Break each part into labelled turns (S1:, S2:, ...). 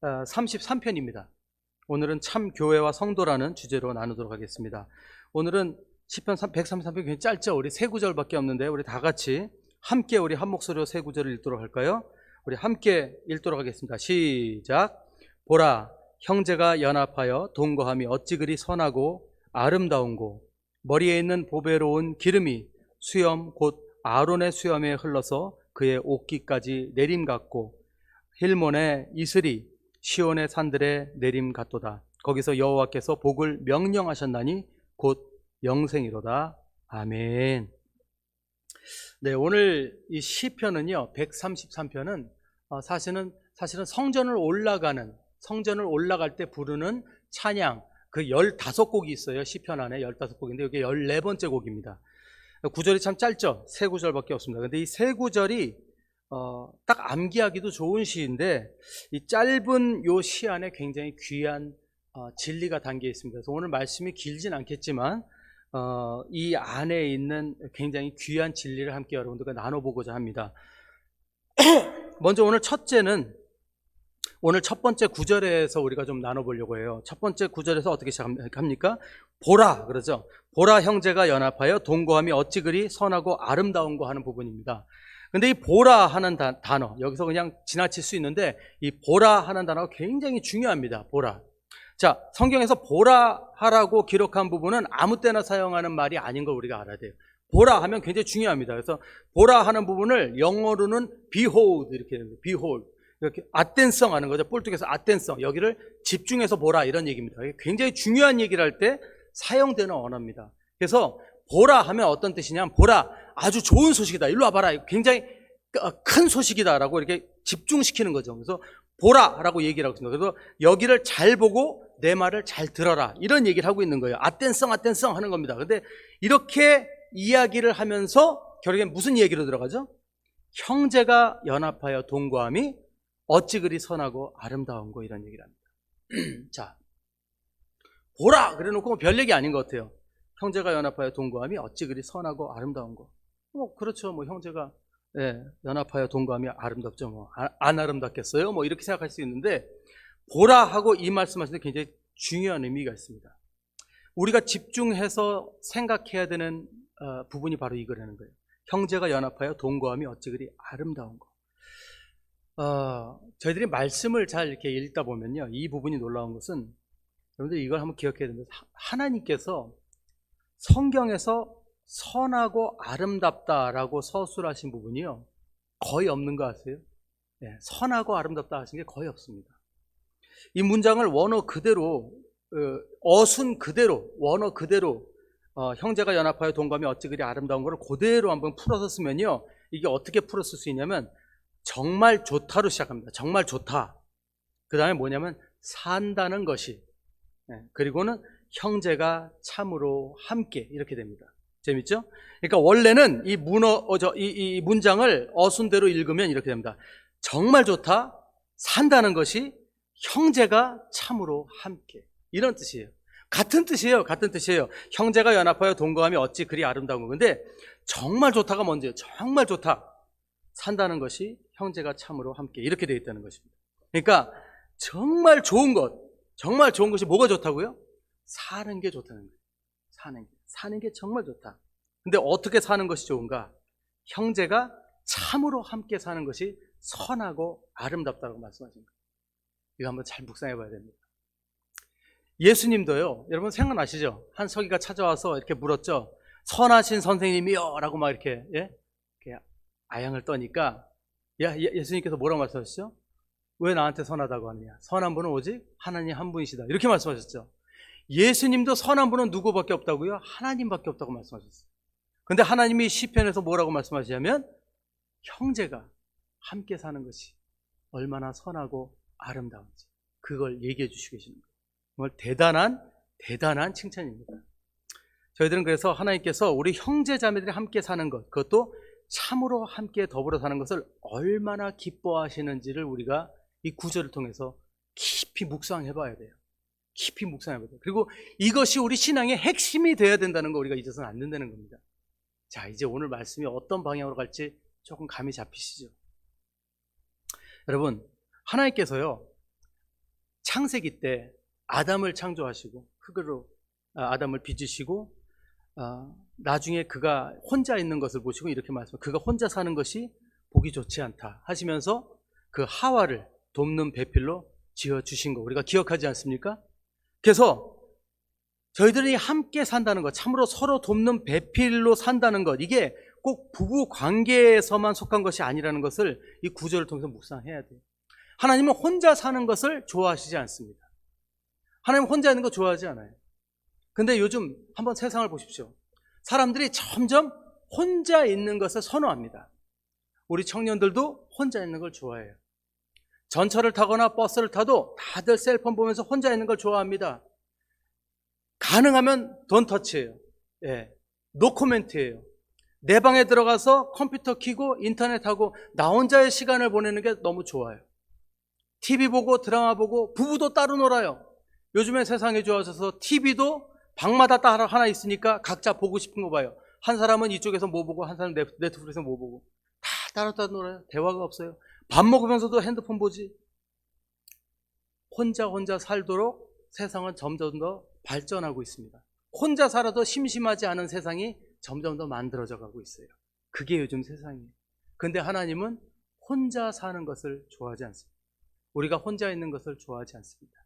S1: 133편입니다. 오늘은 참 교회와 성도라는 주제로 나누도록 하겠습니다. 오늘은 시편 133편 굉장히 짧죠? 우리 세 구절밖에 없는데 우리 다 같이 함께 우리 한 목소리로 세 구절을 읽도록 할까요? 우리 함께 읽도록 하겠습니다. 시작. 보라, 형제가 연합하여 동거함이 어찌 그리 선하고 아름다운고, 머리에 있는 보배로운 기름이 수염 곧 아론의 수염에 흘러서 그의 옷깃까지 내림 같고, 힐몬의 이슬이 시온의 산들에 내림 같도다. 거기서 여호와께서 복을 명령하셨나니 곧 영생이로다. 아멘. 네, 오늘 이 시편은요, 133편은 사실은 성전을 올라갈 때 부르는 찬양, 그 15곡이 있어요. 시편 안에 15곡인데 이게 14번째 곡입니다. 구절이 참 짧죠. 세 구절밖에 없습니다. 근데 이 세 구절이 딱 암기하기도 좋은 시인데, 이 짧은 요 시 안에 굉장히 귀한 진리가 담겨 있습니다. 그래서 오늘 말씀이 길진 않겠지만 이 안에 있는 굉장히 귀한 진리를 함께 여러분들과 나눠보고자 합니다. 먼저 오늘 첫 번째 구절에서 우리가 좀 나눠보려고 해요. 첫 번째 구절에서 어떻게 시작합니까? 보라, 그러죠. 보라, 형제가 연합하여 동거함이 어찌 그리 선하고 아름다운고 하는 부분입니다. 근데 이 보라 하는 단어, 여기서 그냥 지나칠 수 있는데 이 보라 하는 단어가 굉장히 중요합니다. 보라. 자, 성경에서 보라 하라고 기록한 부분은 아무 때나 사용하는 말이 아닌 걸 우리가 알아야 돼요. 보라 하면 굉장히 중요합니다. 그래서 보라 하는 부분을 영어로는 behold 이렇게 되는 거예요. behold. 이렇게 attention 하는 거죠. 폴투게서 attention. 여기를 집중해서 보라 이런 얘기입니다. 굉장히 중요한 얘기를 할 때 사용되는 언어입니다. 그래서 보라 하면 어떤 뜻이냐면, 보라, 아주 좋은 소식이다. 일로 와봐라. 굉장히 큰 소식이다라고 이렇게 집중시키는 거죠. 그래서 보라라고 얘기를 하고 있습니다. 그래서 여기를 잘 보고 내 말을 잘 들어라. 이런 얘기를 하고 있는 거예요. attention 하는 겁니다. 근데 이렇게 이야기를 하면서 결국엔 무슨 얘기로 들어가죠? 형제가 연합하여 동거함이 어찌 그리 선하고 아름다운 거, 이런 얘기를 합니다. 자, 보라! 그래 놓고 별 얘기 아닌 것 같아요. 형제가 연합하여 동거함이 어찌 그리 선하고 아름다운 거. 그렇죠. 형제가 연합하여 동거함이 아름답죠. 안 아름답겠어요? 이렇게 생각할 수 있는데, 보라 하고 이 말씀하시는 데 굉장히 중요한 의미가 있습니다. 우리가 집중해서 생각해야 되는 부분이 바로 이거라는 거예요. 형제가 연합하여 동거함이 어찌 그리 아름다운 거. 저희들이 말씀을 잘 이렇게 읽다 보면요, 이 부분이 놀라운 것은, 여러분들 이걸 한번 기억해야 됩니다. 하나님께서 성경에서 선하고 아름답다라고 서술하신 부분이요, 거의 없는 거 아세요? 선하고 아름답다 하신 게 거의 없습니다. 이 문장을 원어 그대로, 어순 그대로, 원어 그대로, 형제가 연합하여 동거함이 어찌 그리 아름다운 거를 그대로 한번 풀어서 쓰면요, 이게 어떻게 풀었을 수 있냐면, 정말 좋다로 시작합니다. 정말 좋다. 그 다음에 뭐냐면 산다는 것이, 그리고는 형제가 참으로 함께, 이렇게 됩니다. 재밌죠? 그러니까 원래는 이 문장을 어순대로 읽으면 이렇게 됩니다. 정말 좋다, 산다는 것이, 형제가 참으로 함께, 이런 뜻이에요. 같은 뜻이에요. 형제가 연합하여 동거함이 어찌 그리 아름다운 건데, 정말 좋다가 뭔지예요. 정말 좋다, 산다는 것이, 형제가 참으로 함께, 이렇게 되어 있다는 것입니다. 그러니까 정말 좋은 것이 뭐가 좋다고요? 사는 게 좋다는 거예요. 사는 게 정말 좋다. 근데 어떻게 사는 것이 좋은가? 형제가 참으로 함께 사는 것이 선하고 아름답다고 말씀하신 거예요. 이거 한번 잘 묵상해 봐야 됩니다. 예수님도요, 여러분 생각나시죠? 한 서기가 찾아와서 이렇게 물었죠. 선하신 선생님이요 라고 막 이렇게 아양을 떠니까, 예수님께서 뭐라고 말씀하셨죠? 왜 나한테 선하다고 하느냐? 선한 분은 오직 하나님 한 분이시다. 이렇게 말씀하셨죠. 예수님도 선한 분은 누구밖에 없다고요? 하나님밖에 없다고 말씀하셨어요. 근데 하나님이 시편에서 뭐라고 말씀하시냐면, 형제가 함께 사는 것이 얼마나 선하고 아름다운지 그걸 얘기해 주시고 계십니다. 정말 대단한 칭찬입니다. 저희들은 그래서 하나님께서 우리 형제 자매들이 함께 사는 것, 그것도 참으로 함께 더불어 사는 것을 얼마나 기뻐하시는지를 우리가 이 구절을 통해서 깊이 묵상해 봐야 돼요. 그리고 이것이 우리 신앙의 핵심이 되어야 된다는 거 우리가 잊어서는 안 된다는 겁니다. 자, 이제 오늘 말씀이 어떤 방향으로 갈지 조금 감이 잡히시죠? 여러분, 하나님께서요, 창세기 때 아담을 창조하시고 흙으로 아담을 빚으시고 나중에 그가 혼자 있는 것을 보시고 이렇게 말씀해요. 그가 혼자 사는 것이 보기 좋지 않다 하시면서 그 하와를 돕는 배필로 지어주신 거 우리가 기억하지 않습니까? 그래서 저희들이 함께 산다는 것, 참으로 서로 돕는 배필로 산다는 것, 이게 꼭 부부 관계에서만 속한 것이 아니라는 것을 이 구절을 통해서 묵상해야 돼요. 하나님은 혼자 사는 것을 좋아하시지 않습니다. 하나님은 혼자 있는 거 좋아하지 않아요. 근데 요즘 한번 세상을 보십시오. 사람들이 점점 혼자 있는 것을 선호합니다. 우리 청년들도 혼자 있는 걸 좋아해요. 전철을 타거나 버스를 타도 다들 셀폰 보면서 혼자 있는 걸 좋아합니다. 가능하면 돈 터치예요. 예, 노 코멘트예요. 내 방에 들어가서 컴퓨터 켜고 인터넷하고 나 혼자의 시간을 보내는 게 너무 좋아요. TV 보고 드라마 보고 부부도 따로 놀아요. 요즘에 세상이 좋아져서 TV도 방마다 따로 하나 있으니까 각자 보고 싶은 거 봐요. 한 사람은 이쪽에서 뭐 보고 한 사람은 네트플릭스에서 뭐 보고 다 따로 놀아요. 대화가 없어요. 밥 먹으면서도 핸드폰 보지. 혼자 살도록 세상은 점점 더 발전하고 있습니다. 혼자 살아도 심심하지 않은 세상이 점점 더 만들어져 가고 있어요. 그게 요즘 세상이에요. 근데 하나님은 혼자 사는 것을 좋아하지 않습니다. 우리가 혼자 있는 것을 좋아하지 않습니다.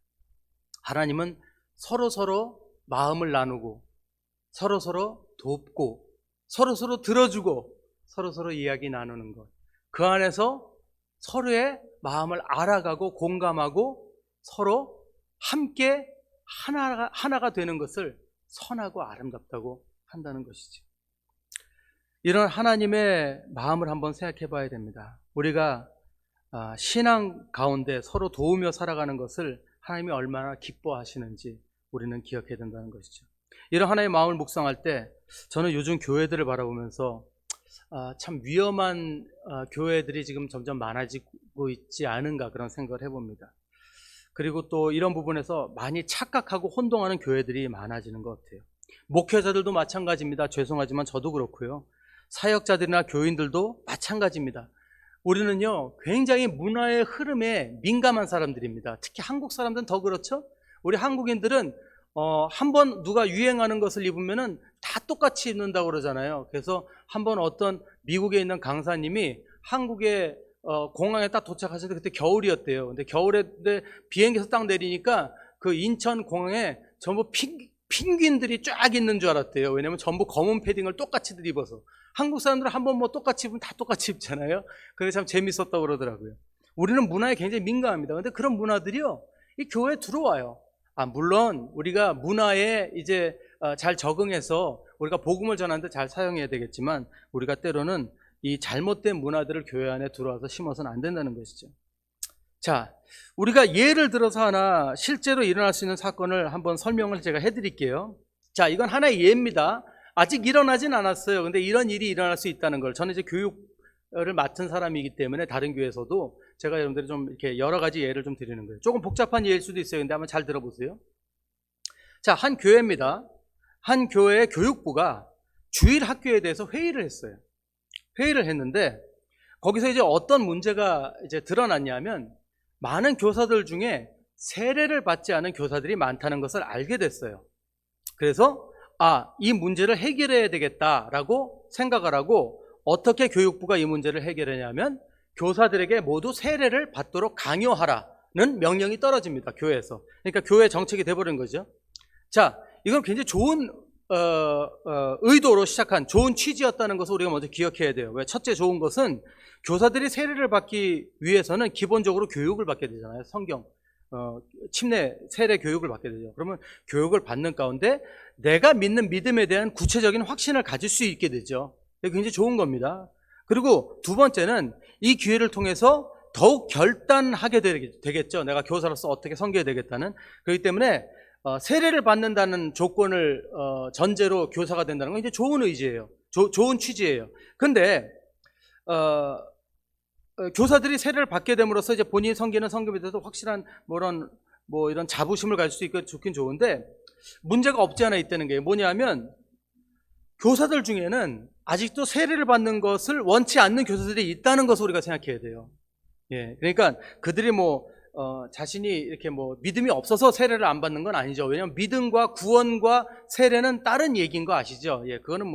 S1: 하나님은 서로 마음을 나누고 서로 돕고 서로 들어주고 서로 이야기 나누는 것, 그 안에서 서로의 마음을 알아가고 공감하고 서로 함께 하나가 되는 것을 선하고 아름답다고 한다는 것이죠. 이런 하나님의 마음을 한번 생각해 봐야 됩니다. 우리가 신앙 가운데 서로 도우며 살아가는 것을 하나님이 얼마나 기뻐하시는지 우리는 기억해야 된다는 것이죠. 이런 하나님의 마음을 묵상할 때 저는 요즘 교회들을 바라보면서 참 위험한 교회들이 지금 점점 많아지고 있지 않은가 그런 생각을 해봅니다. 그리고 또 이런 부분에서 많이 착각하고 혼동하는 교회들이 많아지는 것 같아요. 목회자들도 마찬가지입니다. 죄송하지만 저도 그렇고요. 사역자들이나 교인들도 마찬가지입니다. 우리는요, 굉장히 문화의 흐름에 민감한 사람들입니다. 특히 한국 사람들은 더 그렇죠? 우리 한국인들은 한번 누가 유행하는 것을 입으면은 다 똑같이 입는다고 그러잖아요. 그래서 한번 어떤 미국에 있는 강사님이 한국에 공항에 딱 도착하셨는데 그때 겨울이었대요. 근데 겨울에 비행기에서 딱 내리니까 그 인천 공항에 전부 펭귄들이 쫙 있는 줄 알았대요. 왜냐면 전부 검은 패딩을 똑같이들 입어서. 한국 사람들은 한번 뭐 똑같이 입으면 다 똑같이 입잖아요. 그래서 참 재밌었다고 그러더라고요. 우리는 문화에 굉장히 민감합니다. 근데 그런 문화들이요, 이 교회에 들어와요. 물론 우리가 문화에 이제 잘 적응해서 우리가 복음을 전하는데 잘 사용해야 되겠지만 우리가 때로는 이 잘못된 문화들을 교회 안에 들어와서 심어서는 안 된다는 것이죠. 자, 우리가 예를 들어서 하나 실제로 일어날 수 있는 사건을 한번 설명을 제가 해드릴게요. 자, 이건 하나의 예입니다. 아직 일어나진 않았어요. 근데 이런 일이 일어날 수 있다는 걸, 저는 이제 교육을 맡은 사람이기 때문에 다른 교회에서도 제가 여러분들이 좀 이렇게 여러 가지 예를 좀 드리는 거예요. 조금 복잡한 예일 수도 있어요. 근데 한번 잘 들어보세요. 자, 한 교회입니다. 한 교회의 교육부가 주일 학교에 대해서 회의를 했어요. 회의를 했는데 거기서 이제 어떤 문제가 이제 드러났냐면 많은 교사들 중에 세례를 받지 않은 교사들이 많다는 것을 알게 됐어요. 그래서 이 문제를 해결해야 되겠다라고 생각을 하고 어떻게 교육부가 이 문제를 해결하냐면 교사들에게 모두 세례를 받도록 강요하라는 명령이 떨어집니다. 교회에서. 그러니까 교회 정책이 돼버린 거죠. 자, 이건 굉장히 좋은 의도로 시작한 좋은 취지였다는 것을 우리가 먼저 기억해야 돼요. 왜? 첫째 좋은 것은 교사들이 세례를 받기 위해서는 기본적으로 교육을 받게 되잖아요. 성경 침례 세례 교육을 받게 되죠. 그러면 교육을 받는 가운데 내가 믿는 믿음에 대한 구체적인 확신을 가질 수 있게 되죠. 이게 굉장히 좋은 겁니다. 그리고 두 번째는 이 기회를 통해서 더욱 결단하게 되겠죠. 내가 교사로서 어떻게 섬겨야 되겠다는. 그렇기 때문에 세례를 받는다는 조건을 전제로 교사가 된다는 건 이제 좋은 의지예요. 좋은 취지예요. 근데 교사들이 세례를 받게 됨으로써 이제 본인이 섬기는 성경에 대해서 확실한 이런 자부심을 가질 수 있고 좋긴 좋은데 문제가 없지 않아 있다는 게 뭐냐면 교사들 중에는 아직도 세례를 받는 것을 원치 않는 교사들이 있다는 것을 우리가 생각해야 돼요. 예, 그러니까 그들이 자신이 이렇게 믿음이 없어서 세례를 안 받는 건 아니죠. 왜냐하면 믿음과 구원과 세례는 다른 얘기인 거 아시죠? 예, 그거는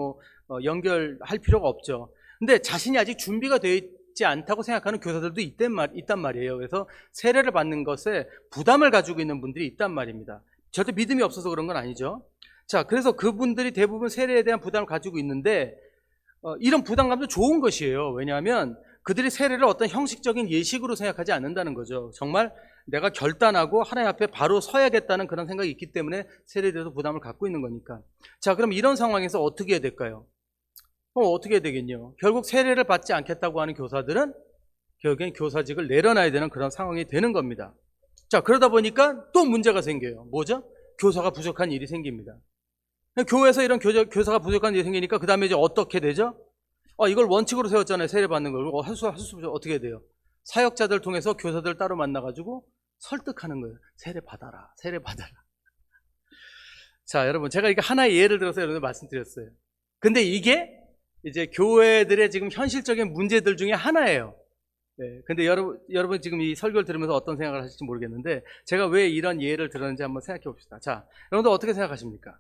S1: 연결할 필요가 없죠. 근데 자신이 아직 준비가 되어 있지 않다고 생각하는 교사들도 있단 말이에요. 그래서 세례를 받는 것에 부담을 가지고 있는 분들이 있단 말입니다. 절대 믿음이 없어서 그런 건 아니죠. 자, 그래서 그분들이 대부분 세례에 대한 부담을 가지고 있는데, 이런 부담감도 좋은 것이에요. 왜냐하면 그들이 세례를 어떤 형식적인 예식으로 생각하지 않는다는 거죠. 정말 내가 결단하고 하나님 앞에 바로 서야겠다는 그런 생각이 있기 때문에 세례에 대해서 부담을 갖고 있는 거니까. 자, 그럼 이런 상황에서 어떻게 해야 될까요? 어떻게 해야 되겠냐? 결국 세례를 받지 않겠다고 하는 교사들은 결국엔 교사직을 내려놔야 되는 그런 상황이 되는 겁니다. 자, 그러다 보니까 또 문제가 생겨요. 뭐죠? 교사가 부족한 일이 생깁니다. 교회에서 이런 교사가 부족한 일이 생기니까 그 다음에 이제 어떻게 되죠? 이걸 원칙으로 세웠잖아요. 세례 받는 걸. 할 수 없죠. 어떻게 해야 돼요? 사역자들 통해서 교사들 따로 만나가지고 설득하는 거예요. 세례 받아라. 세례 받아라. 자, 여러분, 제가 이게 하나의 예를 들어서 여러분들 말씀드렸어요. 근데 이게 이제 교회들의 지금 현실적인 문제들 중에 하나예요. 네, 근데 여러분 지금 이 설교를 들으면서 어떤 생각을 하실지 모르겠는데, 제가 왜 이런 예를 들었는지 한번 생각해 봅시다. 자, 여러분들 어떻게 생각하십니까?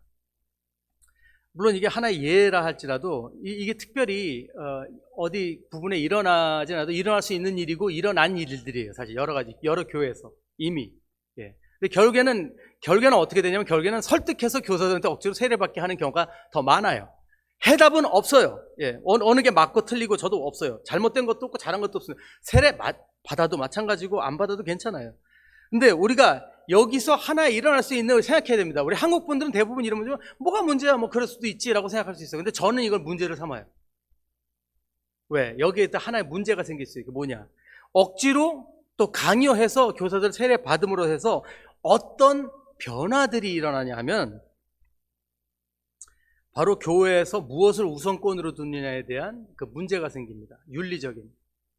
S1: 물론 이게 하나의 예라 할지라도 이게 특별히 어디 부분에 일어나지 않아도 일어날 수 있는 일이고 일어난 일들이에요. 사실 여러 교회에서 이미. 예. 근데 결국에는 어떻게 되냐면 결국에는 설득해서 교사들한테 억지로 세례받게 하는 경우가 더 많아요. 해답은 없어요. 예. 어느 게 맞고 틀리고 저도 없어요. 잘못된 것도 없고 잘한 것도 없어요. 세례 받아도 마찬가지고 안 받아도 괜찮아요. 근데 우리가 여기서 하나 일어날 수 있는 걸 생각해야 됩니다. 우리 한국 분들은 대부분 이런 문제, 뭐가 문제야? 그럴 수도 있지라고 생각할 수 있어요. 근데 저는 이걸 문제를 삼아요. 왜? 여기에 또 하나의 문제가 생길 수 있고 뭐냐? 억지로 또 강요해서 교사들 세례 받음으로 해서 어떤 변화들이 일어나냐 하면 바로 교회에서 무엇을 우선권으로 두느냐에 대한 그 문제가 생깁니다. 윤리적인.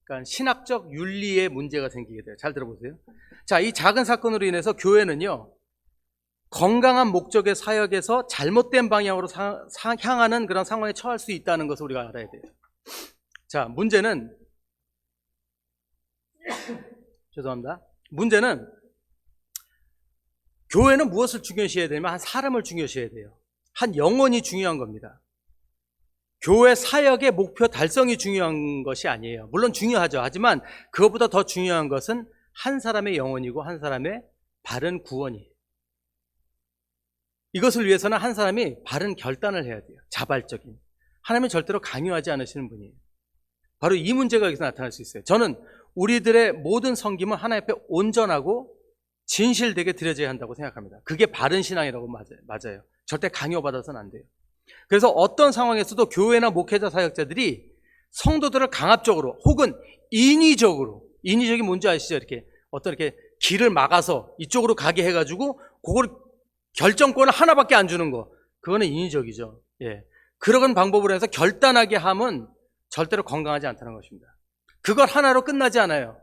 S1: 그러니까 신학적 윤리의 문제가 생기게 돼요. 잘 들어보세요. 자, 이 작은 사건으로 인해서 교회는요, 건강한 목적의 사역에서 잘못된 방향으로 향하는 그런 상황에 처할 수 있다는 것을 우리가 알아야 돼요. 자, 문제는 죄송합니다. 문제는 교회는 무엇을 중요시해야 되냐면 한 사람을 중요시해야 돼요. 한 영혼이 중요한 겁니다. 교회 사역의 목표 달성이 중요한 것이 아니에요. 물론 중요하죠. 하지만 그것보다 더 중요한 것은 한 사람의 영혼이고 한 사람의 바른 구원이에요. 이것을 위해서는 한 사람이 바른 결단을 해야 돼요. 자발적인. 하나님은 절대로 강요하지 않으시는 분이에요. 바로 이 문제가 여기서 나타날 수 있어요. 저는 우리들의 모든 섬김은 하나님 앞에 온전하고 진실되게 드려져야 한다고 생각합니다. 그게 바른 신앙이라고 맞아요. 절대 강요받아서는 안 돼요. 그래서 어떤 상황에서도 교회나 목회자 사역자들이 성도들을 강압적으로 혹은 인위적인 뭔지 아시죠? 이렇게 길을 막아서 이쪽으로 가게 해가지고 그걸 결정권을 하나밖에 안 주는 거, 그거는 인위적이죠. 예. 그런 방법으로 해서 결단하게 함은 절대로 건강하지 않다는 것입니다. 그걸 하나로 끝나지 않아요.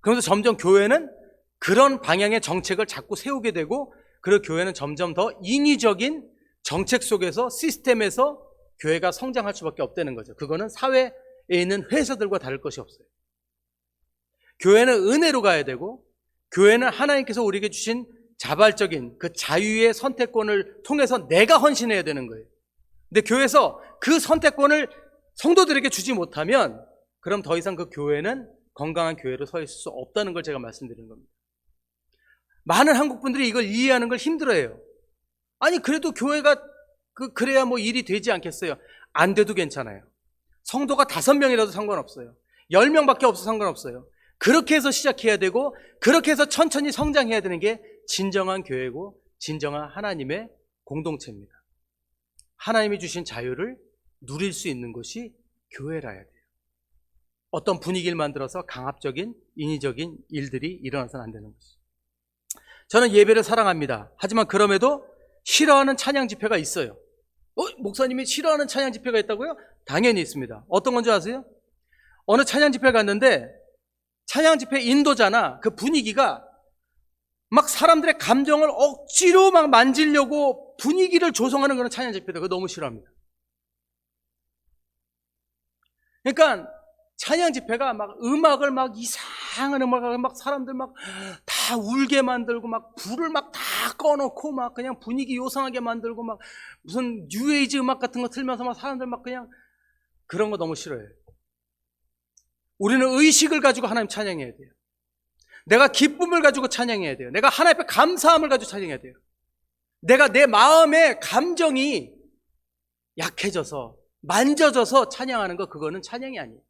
S1: 그러면서 점점 교회는 그런 방향의 정책을 자꾸 세우게 되고, 그리고 교회는 점점 더 인위적인 정책 속에서 시스템에서 교회가 성장할 수밖에 없다는 거죠. 그거는 사회에 있는 회사들과 다를 것이 없어요. 교회는 은혜로 가야 되고, 교회는 하나님께서 우리에게 주신 자발적인 그 자유의 선택권을 통해서 내가 헌신해야 되는 거예요. 근데 교회에서 그 선택권을 성도들에게 주지 못하면 그럼 더 이상 그 교회는 건강한 교회로 서 있을 수 없다는 걸 제가 말씀드리는 겁니다. 많은 한국 분들이 이걸 이해하는 걸 힘들어해요. 아니 그래도 교회가 그래야 일이 되지 않겠어요? 안 돼도 괜찮아요. 성도가 5명이라도 상관없어요. 10명밖에 없어도 상관없어요. 그렇게 해서 시작해야 되고, 그렇게 해서 천천히 성장해야 되는 게 진정한 교회고 진정한 하나님의 공동체입니다. 하나님이 주신 자유를 누릴 수 있는 것이 교회라야 돼요. 어떤 분위기를 만들어서 강압적인 인위적인 일들이 일어나서는 안 되는 것이죠. 저는 예배를 사랑합니다. 하지만 그럼에도 싫어하는 찬양 집회가 있어요. 목사님이 싫어하는 찬양 집회가 있다고요? 당연히 있습니다. 어떤 건지 아세요? 어느 찬양 집회 갔는데 찬양 집회 인도자나 그 분위기가 막 사람들의 감정을 억지로 막 만지려고 분위기를 조성하는 그런 찬양 집회다. 그거 너무 싫어합니다. 그러니까 찬양 집회가 막 음악을 막 이상한 음악을 막 사람들 막 다 울게 만들고 막 불을 막 다 꺼놓고 막 그냥 분위기 요상하게 만들고 막 무슨 뉴에이지 음악 같은 거 틀면서 막 사람들 막 그냥 그런 거 너무 싫어해요. 우리는 의식을 가지고 하나님 찬양해야 돼요. 내가 기쁨을 가지고 찬양해야 돼요. 내가 하나님 앞에 감사함을 가지고 찬양해야 돼요. 내가 내 마음의 감정이 약해져서 만져져서 찬양하는 거, 그거는 찬양이 아니에요.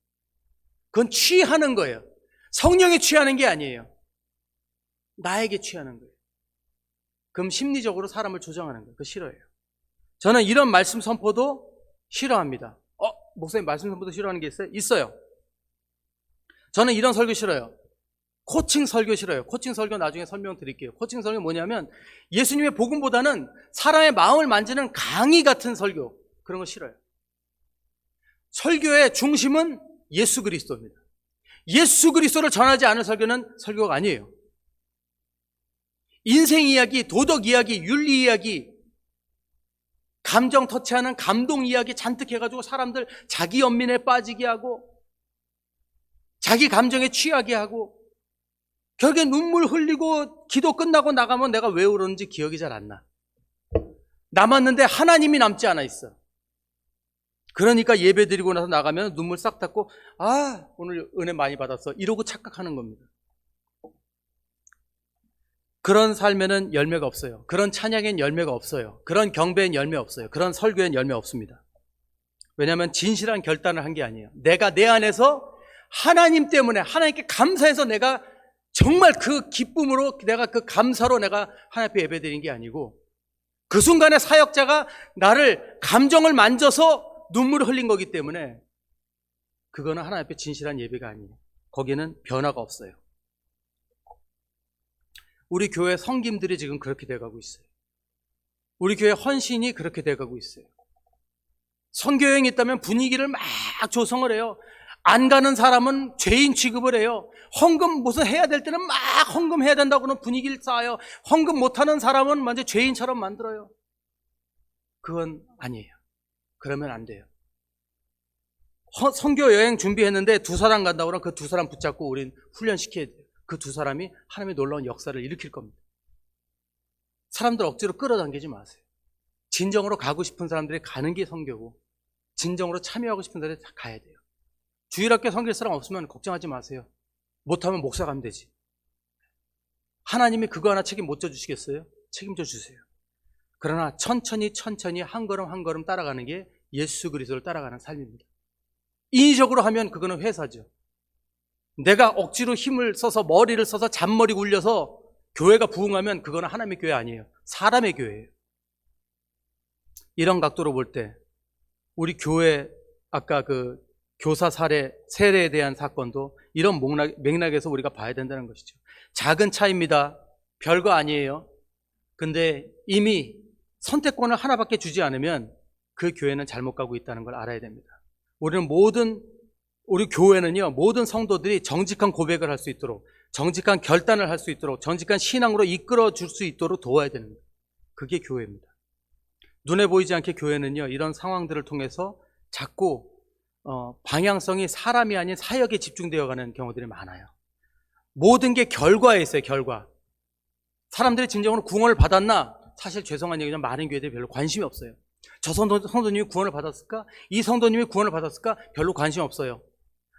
S1: 그건 취하는 거예요. 성령에 취하는 게 아니에요. 나에게 취하는 거예요. 그럼 심리적으로 사람을 조정하는 거예요. 그거 싫어해요. 저는 이런 말씀 선포도 싫어합니다. 목사님 말씀 선포도 싫어하는 게 있어요? 있어요. 저는 이런 설교 싫어요. 코칭 설교 싫어요. 코칭 설교 나중에 설명드릴게요. 코칭 설교 뭐냐면 예수님의 복음보다는 사람의 마음을 만지는 강의 같은 설교, 그런 거 싫어요. 설교의 중심은 예수 그리스도입니다. 예수 그리스도를 전하지 않은 설교는 설교가 아니에요. 인생 이야기, 도덕 이야기, 윤리 이야기, 감정 터치하는 감동 이야기 잔뜩 해가지고 사람들 자기 연민에 빠지게 하고 자기 감정에 취하게 하고 결국에 눈물 흘리고 기도 끝나고 나가면 내가 왜 울었는지 기억이 잘 안 나. 남았는데 하나님이 남지 않아 있어. 그러니까 예배 드리고 나서 나가면 눈물 싹 닦고 오늘 은혜 많이 받았어 이러고 착각하는 겁니다. 그런 삶에는 열매가 없어요. 그런 찬양엔 열매가 없어요. 그런 경배엔 열매 없어요. 그런 설교엔 열매 없습니다. 왜냐하면 진실한 결단을 한 게 아니에요. 내가 내 안에서 하나님 때문에 하나님께 감사해서 내가 정말 그 기쁨으로 내가 그 감사로 내가 하나님 앞에 예배드린 게 아니고 그 순간에 사역자가 나를 감정을 만져서 눈물을 흘린 거기 때문에 그거는 하나님 앞에 진실한 예배가 아니에요. 거기는 변화가 없어요. 우리 교회 성김들이 지금 그렇게 돼가고 있어요. 우리 교회 헌신이 그렇게 돼가고 있어요. 선교여행이 있다면 분위기를 막 조성을 해요. 안 가는 사람은 죄인 취급을 해요. 헌금 무슨 해야 될 때는 막 헌금해야 된다고는 분위기를 쌓아요. 헌금 못하는 사람은 먼저 죄인처럼 만들어요. 그건 아니에요. 그러면 안 돼요. 선교 여행 준비했는데 2사람 간다고 그러면 그 2사람 붙잡고 우린 훈련시켜야 돼요. 그 2사람이 하나님의 놀라운 역사를 일으킬 겁니다. 사람들 억지로 끌어당기지 마세요. 진정으로 가고 싶은 사람들이 가는 게 선교고 진정으로 참여하고 싶은 사람들이 다 가야 돼요. 주일학교 섬길 사람 없으면 걱정하지 마세요. 못하면 목사 가면 되지. 하나님이 그거 하나 책임 못 져주시겠어요? 책임져 주세요. 그러나 천천히 한 걸음 한 걸음 따라가는 게 예수 그리스도를 따라가는 삶입니다. 인위적으로 하면 그거는 회사죠. 내가 억지로 힘을 써서 머리를 써서 잔머리 굴려서 교회가 부흥하면 그거는 하나님의 교회 아니에요. 사람의 교회예요. 이런 각도로 볼 때 우리 교회 아까 그 교사 세례에 대한 사건도 이런 맥락에서 우리가 봐야 된다는 것이죠. 작은 차이입니다. 별거 아니에요. 근데 이미 선택권을 하나밖에 주지 않으면 그 교회는 잘못 가고 있다는 걸 알아야 됩니다. 우리 교회는요, 모든 성도들이 정직한 고백을 할 수 있도록, 정직한 결단을 할 수 있도록, 정직한 신앙으로 이끌어 줄 수 있도록 도와야 됩니다. 그게 교회입니다. 눈에 보이지 않게 교회는요, 이런 상황들을 통해서 자꾸 방향성이 사람이 아닌 사역에 집중되어 가는 경우들이 많아요. 모든 게 결과에 있어요. 결과. 사람들이 진정으로 구원을 받았나? 사실 죄송한 얘기지만 많은 교회들이 별로 관심이 없어요. 저 성도님이 구원을 받았을까? 이 성도님이 구원을 받았을까? 별로 관심 없어요.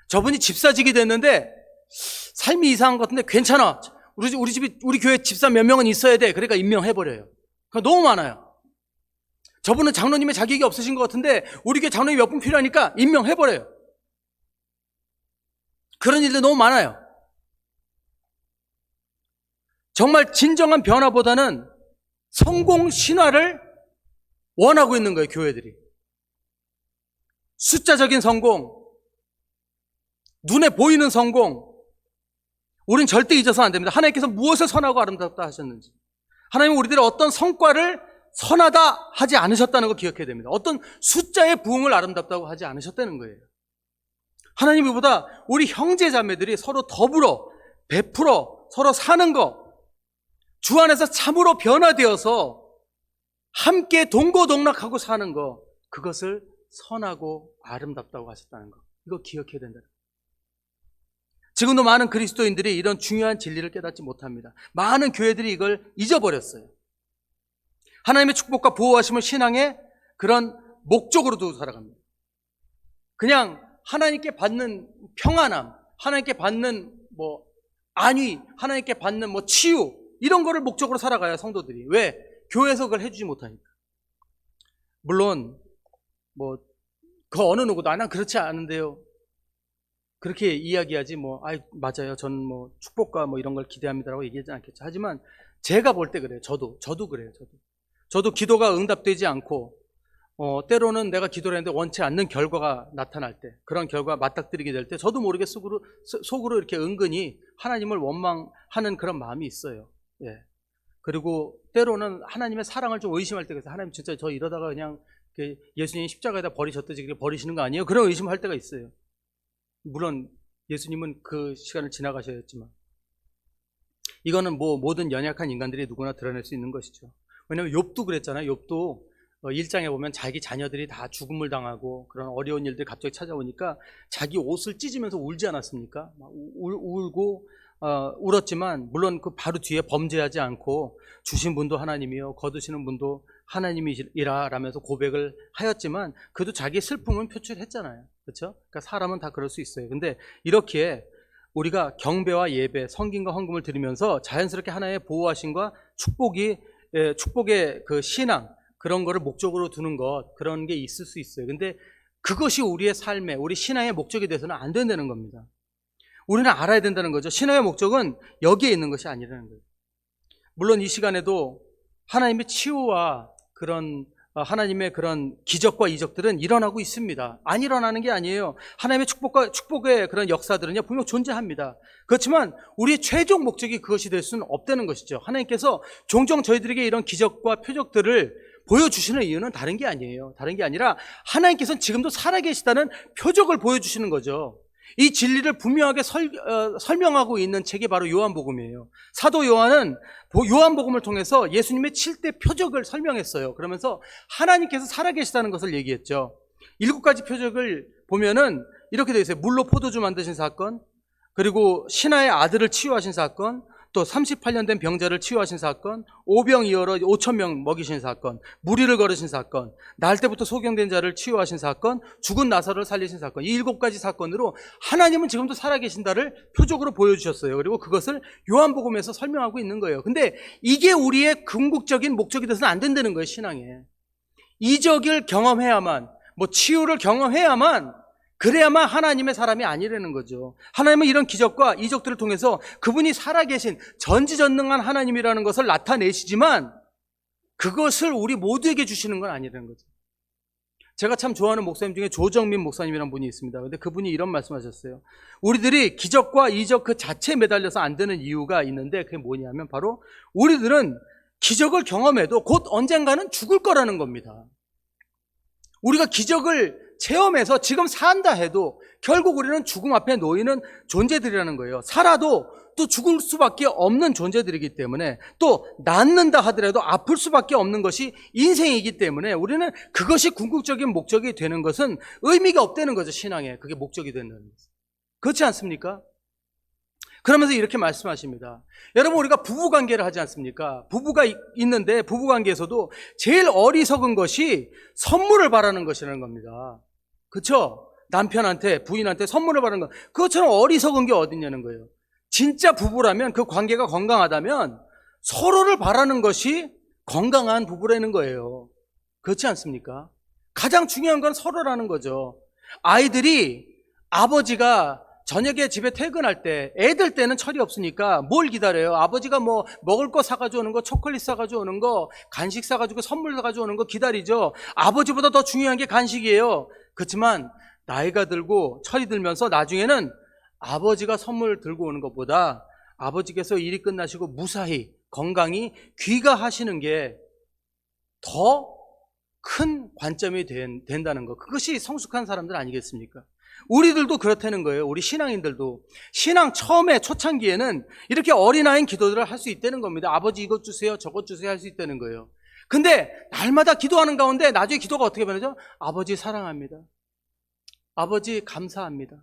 S1: 저분이 집사직이 됐는데 삶이 이상한 것 같은데 괜찮아. 우리 교회 집사 몇 명은 있어야 돼. 그러니까 임명해버려요. 그러니까 너무 많아요. 저분은 장로님의 자격이 없으신 것 같은데 우리 교회 장로님이 몇 분 필요하니까 임명해버려요. 그런 일들 너무 많아요. 정말 진정한 변화보다는 성공 신화를 원하고 있는 거예요, 교회들이. 숫자적인 성공, 눈에 보이는 성공, 우린 절대 잊어서는 안 됩니다. 하나님께서 무엇을 선하고 아름답다 하셨는지, 하나님은 우리들의 어떤 성과를 선하다 하지 않으셨다는 거 기억해야 됩니다. 어떤 숫자의 부흥을 아름답다고 하지 않으셨다는 거예요. 하나님이 보다 우리 형제 자매들이 서로 더불어 베풀어 서로 사는 거, 주 안에서 참으로 변화되어서 함께 동고동락하고 사는 거, 그것을 선하고 아름답다고 하셨다는 거, 이거 기억해야 된다. 지금도 많은 그리스도인들이 이런 중요한 진리를 깨닫지 못합니다. 많은 교회들이 이걸 잊어버렸어요. 하나님의 축복과 보호하심을 신앙의 그런 목적으로 두고 살아갑니다. 그냥 하나님께 받는 평안함, 하나님께 받는 안위, 하나님께 받는 치유, 이런 거를 목적으로 살아가요, 성도들이. 왜? 교회에서 그걸 해주지 못하니까. 물론 그 어느 누구도 난 그렇지 않은데요, 그렇게 이야기하지 맞아요, 저는 축복과 이런 걸 기대합니다라고 얘기하지 않겠죠. 하지만 제가 볼 때 그래요. 저도 그래요. 저도 기도가 응답되지 않고 때로는 내가 기도를 했는데 원치 않는 결과가 나타날 때, 그런 결과가 맞닥뜨리게 될 때 저도 모르게 속으로 이렇게 은근히 하나님을 원망하는 그런 마음이 있어요. 예. 그리고 때로는 하나님의 사랑을 좀 의심할 때가 있어요. 하나님 진짜 저 이러다가 그냥 예수님 십자가에다 버리셨듯이 버리시는 거 아니에요? 그런 의심할 때가 있어요. 물론 예수님은 그 시간을 지나가셨지만 이거는 모든 연약한 인간들이 누구나 드러낼 수 있는 것이죠. 왜냐하면 욥도 그랬잖아요. 욥도 1장에 보면 자기 자녀들이 다 죽음을 당하고 그런 어려운 일들이 갑자기 찾아오니까 자기 옷을 찢으면서 울지 않았습니까? 울고 울었지만 물론 그 바로 뒤에 범죄하지 않고 주신 분도 하나님이요 거두시는 분도 하나님이라 라면서 고백을 하였지만 그래도 자기의 슬픔은 표출했잖아요. 그렇죠? 그러니까 사람은 다 그럴 수 있어요. 근데 이렇게 우리가 경배와 예배, 성김과 헌금을 드리면서 자연스럽게 하나의 보호하심과 축복의 그 신앙, 그런 거를 목적으로 두는 것, 그런 게 있을 수 있어요. 근데 그것이 우리의 삶에, 우리 신앙의 목적이 돼서는 안 된다는 겁니다. 우리는 알아야 된다는 거죠. 신앙의 목적은 여기에 있는 것이 아니라는 거예요. 물론 이 시간에도 하나님의 치유와 그런 하나님의 그런 기적과 이적들은 일어나고 있습니다. 안 일어나는 게 아니에요. 하나님의 축복의 그런 역사들은요, 분명 존재합니다. 그렇지만 우리의 최종 목적이 그것이 될 수는 없다는 것이죠. 하나님께서 종종 저희들에게 이런 기적과 표적들을 보여주시는 이유는 다른 게 아니에요. 다른 게 아니라 하나님께서는 지금도 살아계시다는 표적을 보여주시는 거죠. 이 진리를 분명하게 설명하고 있는 책이 바로 요한복음이에요. 사도 요한은 요한복음을 통해서 예수님의 7대 표적을 설명했어요. 그러면서 하나님께서 살아계시다는 것을 얘기했죠. 7가지 표적을 보면은 이렇게 되어 있어요. 물로 포도주 만드신 사건, 그리고 신하의 아들을 치유하신 사건, 또 38년 된 병자를 치유하신 사건, 오병이어로 5,000명 먹이신 사건, 무리를 걸으신 사건, 날 때부터 소경된 자를 치유하신 사건, 죽은 나사로를 살리신 사건, 이 7가지 사건으로 하나님은 지금도 살아계신다를 표적으로 보여주셨어요. 그리고 그것을 요한복음에서 설명하고 있는 거예요. 근데 이게 우리의 궁극적인 목적이 돼서는 안 된다는 거예요, 신앙에. 이적을 경험해야만, 치유를 경험해야만, 그래야만 하나님의 사람이 아니라는 거죠. 하나님은 이런 기적과 이적들을 통해서 그분이 살아계신 전지전능한 하나님이라는 것을 나타내시지만 그것을 우리 모두에게 주시는 건 아니라는 거죠. 제가 참 좋아하는 목사님 중에 조정민 목사님이라는 분이 있습니다. 그런데 그분이 이런 말씀하셨어요. 우리들이 기적과 이적 그 자체에 매달려서 안 되는 이유가 있는데 그게 뭐냐면 바로 우리들은 기적을 경험해도 곧 언젠가는 죽을 거라는 겁니다. 우리가 기적을 체험해서 지금 산다 해도 결국 우리는 죽음 앞에 놓이는 존재들이라는 거예요. 살아도 또 죽을 수밖에 없는 존재들이기 때문에, 또 낫는다 하더라도 아플 수밖에 없는 것이 인생이기 때문에 우리는 그것이 궁극적인 목적이 되는 것은 의미가 없다는 거죠. 신앙에 그게 목적이 된다는 것. 그렇지 않습니까? 그러면서 이렇게 말씀하십니다. 여러분, 우리가 부부관계를 하지 않습니까? 부부가 있는데 부부관계에서도 제일 어리석은 것이 선물을 바라는 것이라는 겁니다. 그렇죠? 남편한테, 부인한테 선물을 바라는 것, 그것처럼 어리석은 게 어딨냐는 거예요. 진짜 부부라면, 그 관계가 건강하다면 서로를 바라는 것이 건강한 부부라는 거예요. 그렇지 않습니까? 가장 중요한 건 서로라는 거죠. 아이들이 아버지가 저녁에 집에 퇴근할 때, 애들 때는 철이 없으니까 뭘 기다려요? 아버지가 먹을 거 사가지고 오는 거, 초콜릿 사가지고 오는 거, 간식 사가지고 선물 사가지고 오는 거 기다리죠. 아버지보다 더 중요한 게 간식이에요. 그렇지만 나이가 들고 철이 들면서 나중에는 아버지가 선물 들고 오는 것보다 아버지께서 일이 끝나시고 무사히 건강히 귀가하시는 게 더 큰 관점이 된다는 것. 그것이 성숙한 사람들 아니겠습니까? 우리들도 그렇다는 거예요. 우리 신앙인들도. 신앙 처음에 초창기에는 이렇게 어린아이인 기도들을 할 수 있다는 겁니다. 아버지 이것 주세요, 저것 주세요 할 수 있다는 거예요. 근데 날마다 기도하는 가운데 나중에 기도가 어떻게 변하죠? 아버지 사랑합니다. 아버지 감사합니다.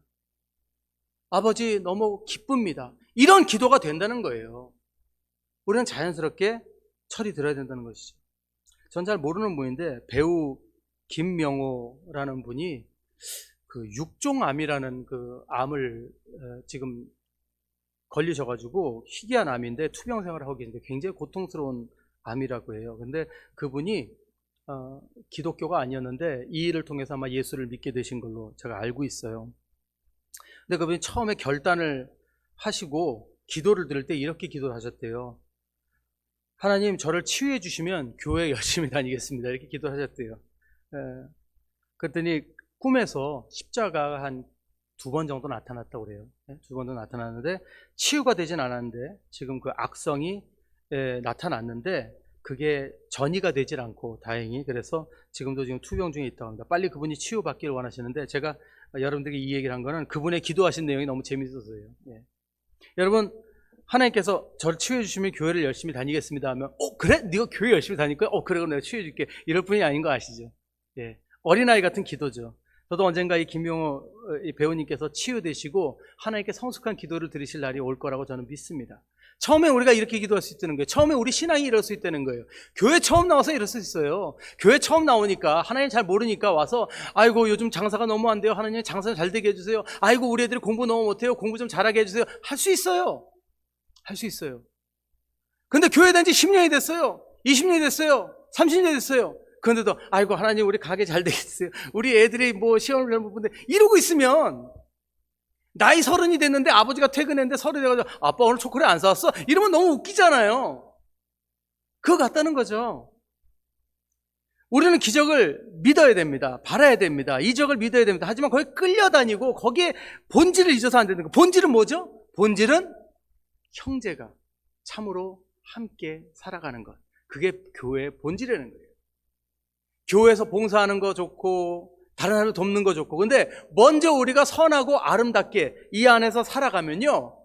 S1: 아버지 너무 기쁩니다. 이런 기도가 된다는 거예요. 우리는 자연스럽게 철이 들어야 된다는 것이죠. 전 잘 모르는 분인데 배우 김명호라는 분이 그 육종암이라는 그 암을 지금 걸리셔가지고 희귀한 암인데 투병 생활을 하고 계신데 굉장히 고통스러운 암이라고 해요. 근데 그분이 기독교가 아니었는데 이 일을 통해서 아마 예수를 믿게 되신 걸로 제가 알고 있어요. 근데 그분이 처음에 결단을 하시고 기도를 드릴 때 이렇게 기도를 하셨대요. 하나님, 저를 치유해 주시면 교회 열심히 다니겠습니다. 이렇게 기도를 하셨대요. 그랬더니 꿈에서 십자가가 한 2번 정도 나타났다고 그래요. 2번 정도 나타났는데 치유가 되진 않았는데 지금 그 악성이 나타났는데 그게 전이가 되질 않고 다행히, 그래서 지금도 지금 투병 중에 있다고 합니다. 빨리 그분이 치유받기를 원하시는데 제가 여러분들에게 이 얘기를 한 거는 그분의 기도하신 내용이 너무 재밌어서요. 여러분, 하나님께서 저를 치유해 주시면 교회를 열심히 다니겠습니다 하면 그래? 네가 교회 열심히 다닐 거야? 그래, 그럼 내가 치유해 줄게. 이럴 뿐이 아닌 거 아시죠? 어린아이 같은 기도죠. 저도 언젠가 이 김용호 배우님께서 치유되시고 하나님께 성숙한 기도를 드리실 날이 올 거라고 저는 믿습니다. 처음에 우리가 이렇게 기도할 수 있다는 거예요. 처음에 우리 신앙이 이럴 수 있다는 거예요. 교회 처음 나와서 이럴 수 있어요. 교회 처음 나오니까 하나님 잘 모르니까 와서 아이고 요즘 장사가 너무 안 돼요. 하나님 장사 잘 되게 해주세요. 아이고 우리 애들이 공부 너무 못해요. 공부 좀 잘하게 해주세요. 할 수 있어요. 할 수 있어요. 근데 교회 다닌 지 10년이 됐어요. 20년이 됐어요. 30년이 됐어요. 그런데도 아이고 하나님 우리 가게 잘 되겠어요. 우리 애들이 뭐 시험을 잘 못 보는데 이러고 있으면 나이 30이 됐는데 아버지가 퇴근했는데 30이 돼가지고 아빠 오늘 초콜릿 안 사왔어? 이러면 너무 웃기잖아요. 그거 같다는 거죠. 우리는 기적을 믿어야 됩니다. 바라야 됩니다. 이적을 믿어야 됩니다. 하지만 거기 끌려다니고 거기에 본질을 잊어서 안 되는 거예요. 본질은 뭐죠? 본질은 형제가 참으로 함께 살아가는 것. 그게 교회의 본질이라는 거예요. 교회에서 봉사하는 거 좋고 다른 사람을 돕는 거 좋고, 근데 먼저 우리가 선하고 아름답게 이 안에서 살아가면요,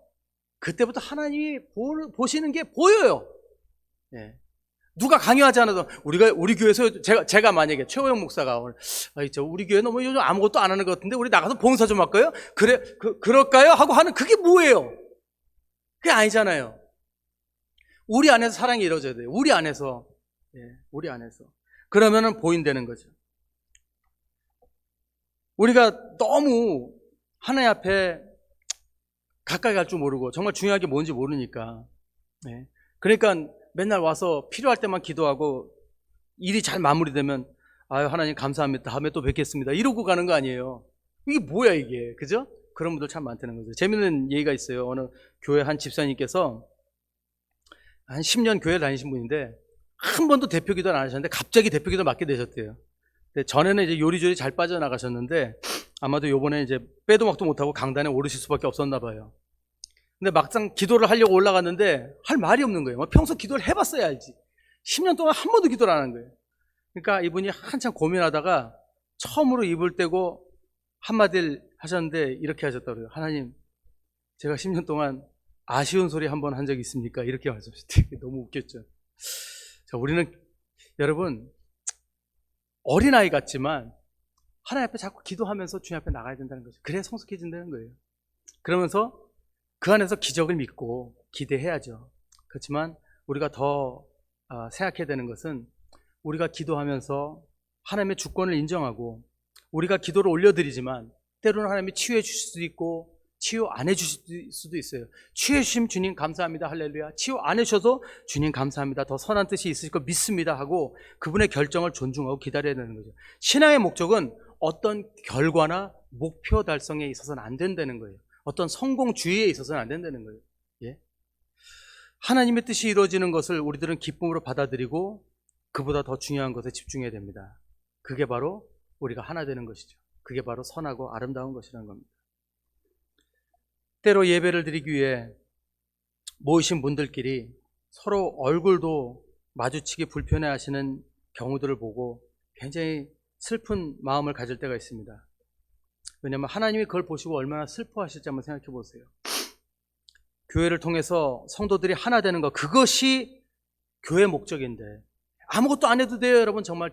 S1: 그때부터 하나님이 보시는 게 보여요. 누가 강요하지 않아도 우리 교회에서 제가 만약에 최호영 목사가 오늘 우리 교회 너무 요즘 아무것도 안 하는 것 같은데 우리 나가서 봉사 좀 할까요? 그래 그럴까요? 하고 하는 그게 뭐예요? 그게 아니잖아요. 우리 안에서 사랑이 이루어져야 돼요. 우리 안에서. 우리 안에서. 그러면은 보인다는 거죠. 우리가 너무 하나님 앞에 가까이 갈 줄 모르고 정말 중요한 게 뭔지 모르니까. 그러니까 맨날 와서 필요할 때만 기도하고 일이 잘 마무리되면 아유 하나님 감사합니다. 다음에 또 뵙겠습니다. 이러고 가는 거 아니에요. 이게 뭐야 이게. 그죠? 그런 분들 참 많다는 거죠. 재밌는 얘기가 있어요. 어느 교회 한 집사님께서 한 10년 교회 다니신 분인데 한 번도 대표 기도를 안 하셨는데 갑자기 대표 기도 맡게 되셨대요. 근데 전에는 이제 요리조리 잘 빠져나가셨는데 아마도 요번에 이제 빼도 막도 못하고 강단에 오르실 수밖에 없었나 봐요. 근데 막상 기도를 하려고 올라갔는데 할 말이 없는 거예요. 평소 기도를 해봤어야 알지. 10년 동안 한 번도 기도를 안 한 거예요. 그러니까 이분이 한참 고민하다가 처음으로 입을 떼고 한마디를 하셨는데 이렇게 하셨다고요. 하나님, 제가 10년 동안 아쉬운 소리 한 번 한 적이 있습니까? 이렇게 말씀하셨대요. 너무 웃겼죠. 자, 우리는 여러분 어린아이 같지만 하나님 앞에 자꾸 기도하면서 주님 앞에 나가야 된다는 거죠. 그래야 성숙해진다는 거예요. 그러면서 그 안에서 기적을 믿고 기대해야죠. 그렇지만 우리가 더 생각해야 되는 것은 우리가 기도하면서 하나님의 주권을 인정하고 우리가 기도를 올려드리지만 때로는 하나님이 치유해 주실 수도 있고 치유 안 해주실 수도 있어요. 치유해 주시면 주님 감사합니다. 할렐루야. 치유 안 해주셔도 주님 감사합니다. 더 선한 뜻이 있으실 거 믿습니다 하고 그분의 결정을 존중하고 기다려야 되는 거죠. 신앙의 목적은 어떤 결과나 목표 달성에 있어서는 안 된다는 거예요. 어떤 성공주의에 있어서는 안 된다는 거예요. 하나님의 뜻이 이루어지는 것을 우리들은 기쁨으로 받아들이고 그보다 더 중요한 것에 집중해야 됩니다. 그게 바로 우리가 하나 되는 것이죠. 그게 바로 선하고 아름다운 것이라는 겁니다. 때로 예배를 드리기 위해 모이신 분들끼리 서로 얼굴도 마주치기 불편해하시는 경우들을 보고 굉장히 슬픈 마음을 가질 때가 있습니다. 왜냐하면 하나님이 그걸 보시고 얼마나 슬퍼하실지 한번 생각해 보세요. 교회를 통해서 성도들이 하나 되는 것, 그것이 교회의 목적인데 아무것도 안 해도 돼요. 여러분, 정말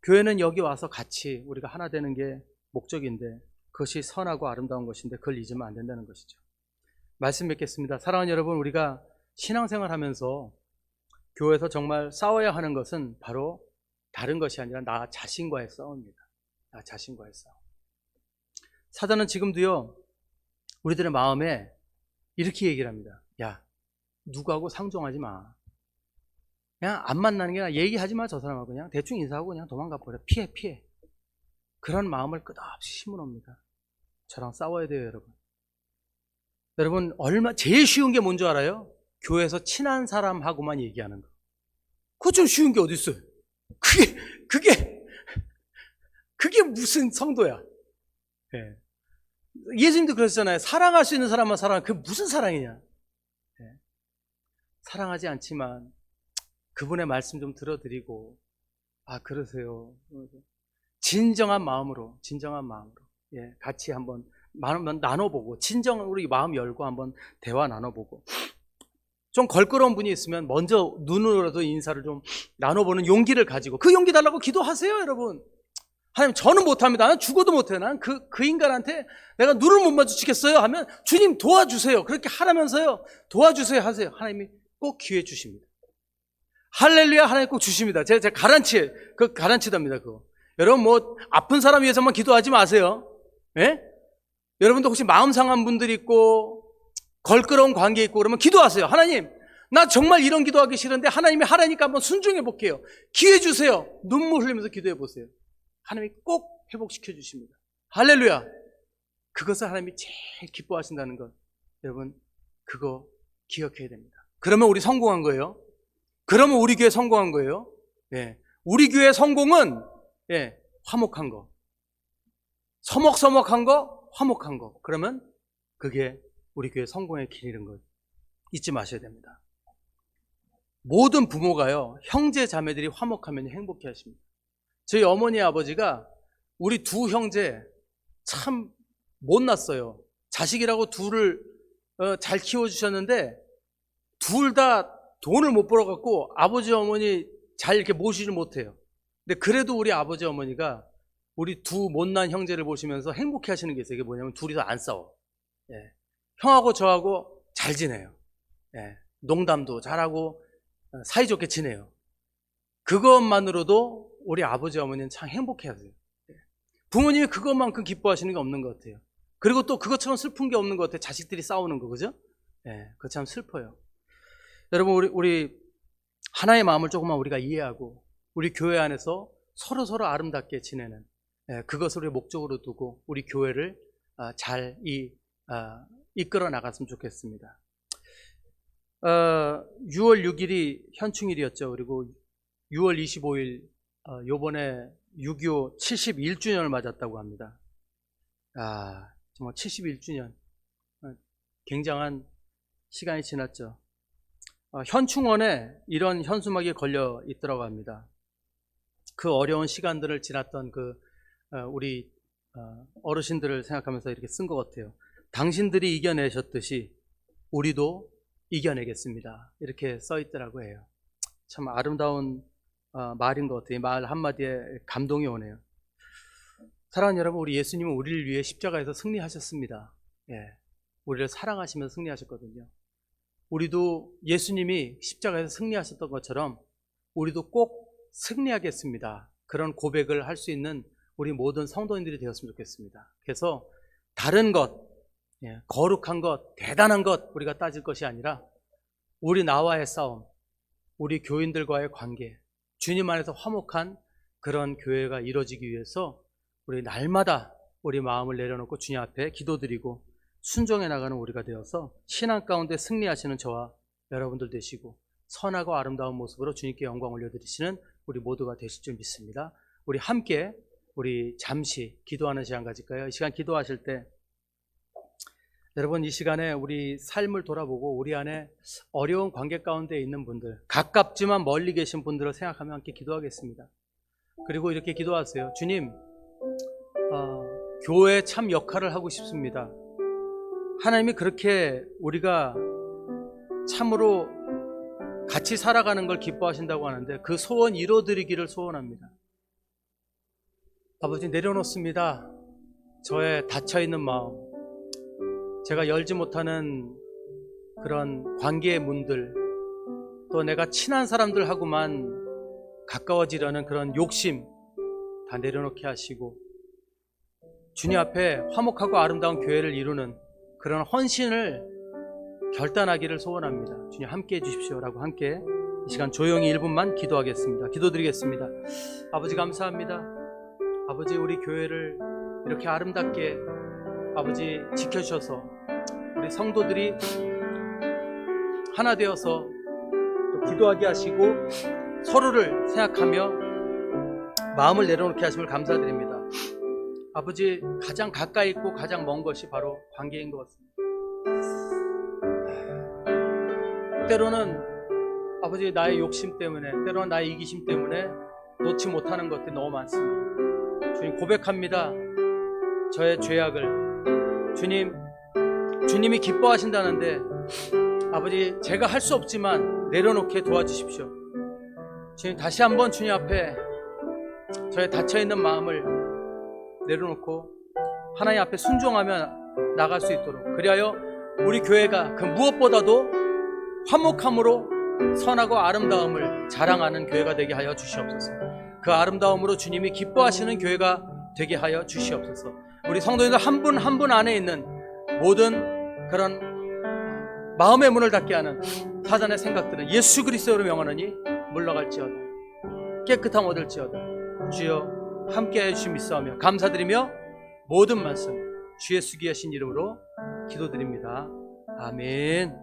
S1: 교회는 여기 와서 같이 우리가 하나 되는 게 목적인데 그것이 선하고 아름다운 것인데 그걸 잊으면 안 된다는 것이죠. 말씀 맺겠습니다. 사랑하는 여러분, 우리가 신앙생활 하면서 교회에서 정말 싸워야 하는 것은 바로 다른 것이 아니라 나 자신과의 싸움입니다. 나 자신과의 싸움. 사단은 지금도요, 우리들의 마음에 이렇게 얘기를 합니다. 야, 누구하고 상종하지 마. 그냥 안 만나는 게 아니라 얘기하지 마. 저 사람하고 그냥 대충 인사하고 그냥 도망가 버려. 피해. 그런 마음을 끝없이 심어놉니다. 저랑 싸워야 돼요, 여러분. 여러분, 제일 쉬운 게 뭔지 알아요? 교회에서 친한 사람하고만 얘기하는 거. 그거 좀 쉬운 게 어디 있어요? 그게 무슨 성도야? 네. 예수님도 그러셨잖아요. 사랑할 수 있는 사람만 사랑하. 그게 무슨 사랑이냐? 네. 사랑하지 않지만 그분의 말씀 좀 들어드리고, 그러세요. 진정한 마음으로, 예, 같이 한번 나눠보고, 우리 마음 열고 한번 대화 나눠보고, 좀 걸끄러운 분이 있으면 먼저 눈으로라도 인사를 좀 나눠보는 용기를 가지고, 그 용기 달라고 기도하세요, 여러분. 하나님, 저는 못합니다. 나는 죽어도 못해요. 나는 그 인간한테 내가 눈을 못 마주치겠어요 하면, 주님 도와주세요. 그렇게 하라면서요. 도와주세요 하세요. 하나님이 꼭 기회 주십니다. 할렐루야, 하나님 꼭 주십니다. 제가 가란치답니다, 그거. 여러분, 아픈 사람 위해서만 기도하지 마세요. 예? 여러분도 혹시 마음 상한 분들이 있고, 걸끄러운 관계 있고, 그러면 기도하세요. 하나님, 나 정말 이런 기도하기 싫은데, 하나님이 하라니까 한번 순종해 볼게요. 기회 주세요. 눈물 흘리면서 기도해 보세요. 하나님이 꼭 회복시켜 주십니다. 할렐루야. 그것을 하나님이 제일 기뻐하신다는 것, 여러분, 그거 기억해야 됩니다. 그러면 우리 성공한 거예요. 그러면 우리 교회 성공한 거예요. 예. 우리 교회 성공은, 예, 화목한 거. 서먹서먹한 거, 화목한 거. 그러면 그게 우리 교회 성공의 길인 걸 잊지 마셔야 됩니다. 모든 부모가요, 형제 자매들이 화목하면 행복해 하십니다. 저희 어머니 아버지가 우리 두 형제 참 못났어요. 자식이라고 둘을 잘 키워주셨는데 둘 다 돈을 못 벌어갖고 아버지 어머니 잘 이렇게 모시지 못해요. 근데 그래도 우리 아버지 어머니가 우리 두 못난 형제를 보시면서 행복해 하시는 게 있어요. 이게 뭐냐면 둘이서 안 싸워. 예. 형하고 저하고 잘 지내요. 예. 농담도 잘하고 사이좋게 지내요. 그것만으로도 우리 아버지 어머니는 참 행복해 하세요. 예. 부모님이 그것만큼 기뻐하시는 게 없는 것 같아요. 그리고 또 그것처럼 슬픈 게 없는 것 같아요. 자식들이 싸우는 거, 그죠? 예. 그거 참 슬퍼요. 여러분, 우리 하나의 마음을 조금만 우리가 이해하고 우리 교회 안에서 서로 아름답게 지내는, 그것을 우리 목적으로 두고 우리 교회를 잘 이끌어 나갔으면 좋겠습니다. 6월 6일이 현충일이었죠. 그리고 6월 25일 요번에 6.25 71주년을 맞았다고 합니다. 정말 71주년. 굉장한 시간이 지났죠. 현충원에 이런 현수막이 걸려 있더라고 합니다. 그 어려운 시간들을 지났던 우리 어르신들을 생각하면서 이렇게 쓴 것 같아요. 당신들이 이겨내셨듯이 우리도 이겨내겠습니다. 이렇게 써 있더라고 해요. 참 아름다운 말인 것 같아요. 말 한마디에 감동이 오네요. 사랑하는 여러분, 우리 예수님은 우리를 위해 십자가에서 승리하셨습니다. 예, 우리를 사랑하시면서 승리하셨거든요. 우리도 예수님이 십자가에서 승리하셨던 것처럼 우리도 꼭 승리하겠습니다. 그런 고백을 할 수 있는 우리 모든 성도인들이 되었으면 좋겠습니다. 그래서 다른 것, 거룩한 것, 대단한 것 우리가 따질 것이 아니라 우리 나와의 싸움, 우리 교인들과의 관계, 주님 안에서 화목한 그런 교회가 이루어지기 위해서 우리 날마다 우리 마음을 내려놓고 주님 앞에 기도드리고 순종해 나가는 우리가 되어서 신앙 가운데 승리하시는 저와 여러분들 되시고 선하고 아름다운 모습으로 주님께 영광 올려드리시는 우리 모두가 되실 줄 믿습니다. 우리 함께 잠시 기도하는 시간 가질까요? 이 시간 기도하실 때 여러분, 이 시간에 우리 삶을 돌아보고 우리 안에 어려운 관계 가운데 있는 분들, 가깝지만 멀리 계신 분들을 생각하며 함께 기도하겠습니다. 그리고 이렇게 기도하세요. 주님, 교회 참 역할을 하고 싶습니다. 하나님이 그렇게 우리가 참으로 같이 살아가는 걸 기뻐하신다고 하는데 그 소원 이루어드리기를 소원합니다. 아버지, 내려놓습니다. 저의 닫혀있는 마음, 제가 열지 못하는 그런 관계의 문들, 또 내가 친한 사람들하고만 가까워지려는 그런 욕심 다 내려놓게 하시고 주님 앞에 화목하고 아름다운 교회를 이루는 그런 헌신을 결단하기를 소원합니다. 주님 함께 해주십시오라고 함께 이 시간 조용히 1분만 기도하겠습니다. 기도드리겠습니다. 아버지 감사합니다. 아버지 우리 교회를 이렇게 아름답게 아버지 지켜주셔서 우리 성도들이 하나 되어서 또 기도하게 하시고 서로를 생각하며 마음을 내려놓게 하심을 감사드립니다. 아버지 가장 가까이 있고 가장 먼 것이 바로 관계인 것 같습니다. 때로는 아버지 나의 욕심 때문에, 때로는 나의 이기심 때문에 놓지 못하는 것들이 너무 많습니다. 주님 고백합니다. 저의 죄악을 주님이 기뻐하신다는데 아버지 제가 할 수 없지만 내려놓게 도와주십시오. 주님 다시 한번 주님 앞에 저의 닫혀있는 마음을 내려놓고 하나님 앞에 순종하며 나갈 수 있도록, 그리하여 우리 교회가 그 무엇보다도 화목함으로 선하고 아름다움을 자랑하는 교회가 되게 하여 주시옵소서. 그 아름다움으로 주님이 기뻐하시는 교회가 되게 하여 주시옵소서. 우리 성도님들 한 분 한 분 안에 있는 모든 그런 마음의 문을 닫게 하는 사단의 생각들은 예수 그리스도로 명하노니 물러갈지어다. 깨끗함 얻을지어다. 주여 함께 해주심 믿사오며 감사드리며 모든 말씀 주 예수 귀하신 이름으로 기도드립니다. 아멘.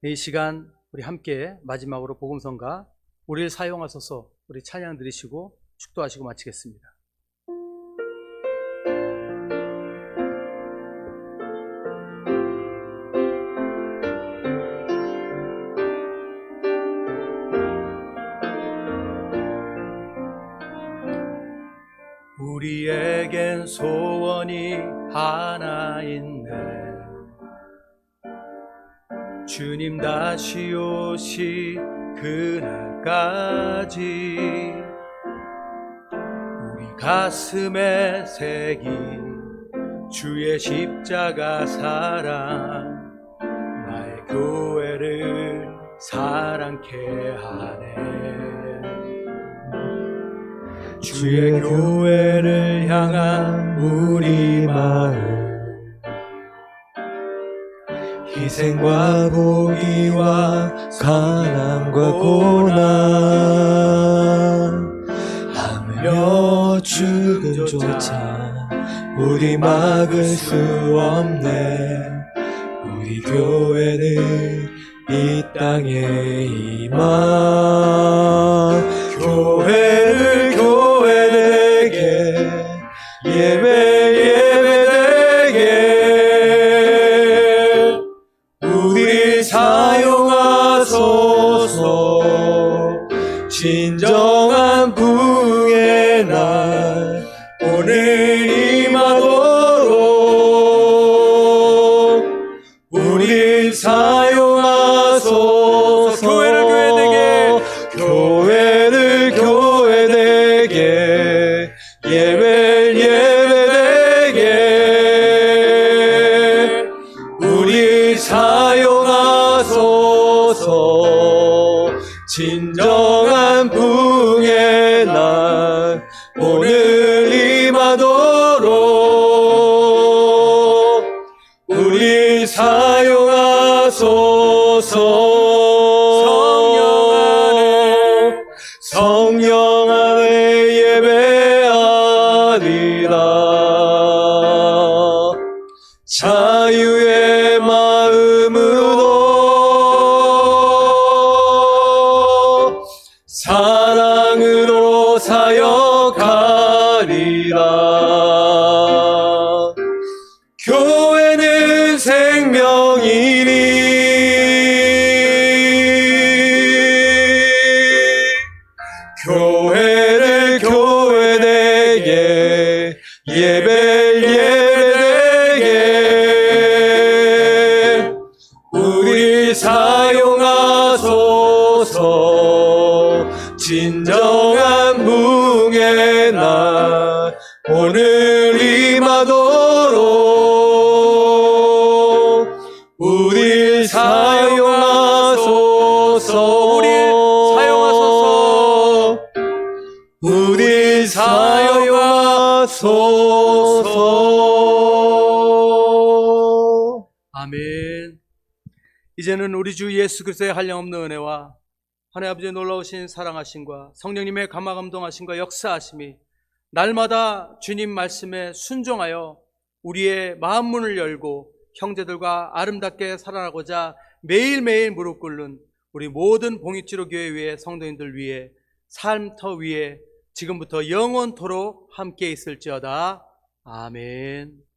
S1: 이 시간 우리 함께 마지막으로 복음성가 우리를 사용하소서 우리 찬양 드리시고 축도하시고 마치겠습니다. 우리에겐 소원이 하나 있네. 주님 다시 오시 그날까지 우리 가슴에 새긴 주의 십자가 사랑 나의 교회를 사랑케 하네. 주의 교회를 향한 우리 마음 희생과 포기와 가난과 고난 하물며 죽음조차 우리 막을 수 없네. 우리 교회는 이 땅에 임하 교회를 교회되게 예배되게 우리 사용하소서. 진정한 부흥의 날 오늘 임하도록 우리 사용하소서. 교회를 교회되게 예배되게 우리 사용하소서. 진정한 부흥의 날 오늘 임하도록 우리 사용하소서. 성령 안에 예배하리라. 자유의 마음으로 사랑으로 사역하리라. 교회는 생명이니 교회를 교회되게 예배되게 우리 사용하소서. 진정한 부흥의 날
S2: 우릴 사용하소서.
S1: 우릴 사용하소서.
S2: 우릴 사용하소서.
S1: 아멘. 이제는 우리 주 예수 그리스도의 한량없는 은혜와 하나님 아버지의 놀라우신 사랑하심과 성령님의 감화감동하심과 역사하심이 날마다 주님 말씀에 순종하여 우리의 마음 문을 열고 형제들과 아름답게 살아나고자 매일매일 무릎 꿇는 우리 모든 봉익지로 교회 위에 성도님들 위에 삶터 위에 지금부터 영원토록 함께 있을지어다. 아멘.